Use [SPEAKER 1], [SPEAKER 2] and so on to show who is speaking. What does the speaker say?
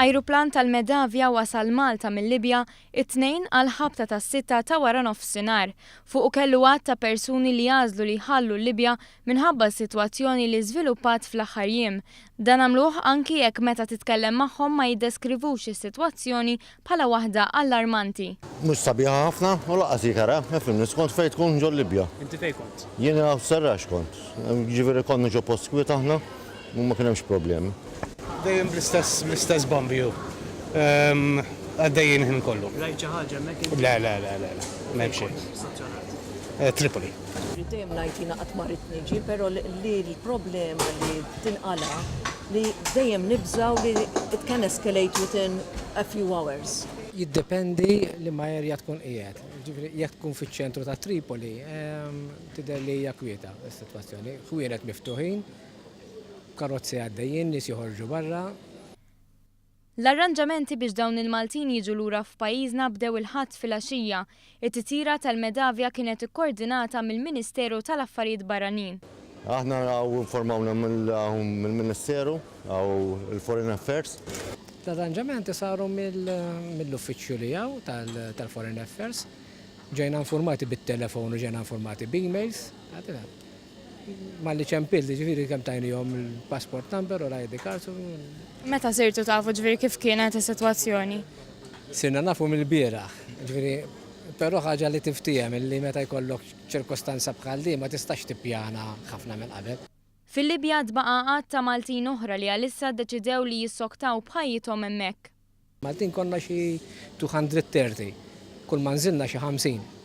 [SPEAKER 1] Ajruplan tal-Medavja wasal Malta mill-Libja it-tnejn għal ħabta tas-sitta ta' wara nofsinhar fuq kellu għadd ta' persuni li jażlu li jħallu l-Libja minħabba s-sitwazzjoni li żviluppat fl-aħħar jiem. Dan għamluh anki jekk meta titkellem magħhom ma jiddeskrivux is-sitwazzjoni bħala waħda allarmanti.
[SPEAKER 2] Mhux sabiħa ħafna u laqqas jikara, fimni skont fejn tkun ġol Libja.
[SPEAKER 3] Inti fejn kont?
[SPEAKER 2] Jiena Serrax kont. Ġifieri konna ġo post kwiet aħna u ma kien hemmx problemi.
[SPEAKER 3] Dejjem bl-istess bombju. Għaddejjin ħin kollu.
[SPEAKER 4] Rajt xi ħaġa hemmhekk?
[SPEAKER 3] Le, m'hemm xejn. Tripoli.
[SPEAKER 5] Dejjem ngħid qatt ma rid niġi, però li l-problema li tinqala li dejjem nibżgħu li it can escalate within a few hours.
[SPEAKER 4] Jiddependi li ma jerja tkun qiegħed. Ġifieri jekk tkun fiċ-ċentru ta' Tripoli, tidher li hija kwieta s-sitwazzjoni. Ħwienet miftuħin, karozzi għaddejjin, nies joħorġu barra.
[SPEAKER 1] L-arranġamenti biex dawn il-Maltin jiġu lura f'pajjiżna bdew il-ħadd fil-għaxija. It-titjira tal-Medavja kienet ikkoordinata mill-Ministeru tal-Affarijiet Barranin.
[SPEAKER 2] Aħna informawna mill-Ministeru għaw il-Foreign Affairs.
[SPEAKER 4] L-arranġamenti saru mill-uffiċċju li hawn tal-Foreign Affairs. Ġejna informati bit-telefon u ġejna informati b'emails. Malli ċempilli ġifieri kemm tajnihom il-passport number u l-ID card.
[SPEAKER 1] Meta sirtu tafu ġifieri kif kienet is-sitwazzjoni?
[SPEAKER 4] Sirna nafu mill-bieraħ, ġifieri però ħaġa li tiftijem illi meta jkollok ċirkostanza bħal di ma tistax tippjana ħafna minn qabel.
[SPEAKER 1] Fil-Libja tbaqa' għadd ta' Maltin oħra li għalissa ddeċidew li jissoktaw b'ħajjithom hemmhekk.
[SPEAKER 4] Maltin konna xi 230, kull ma nżilna xi 50.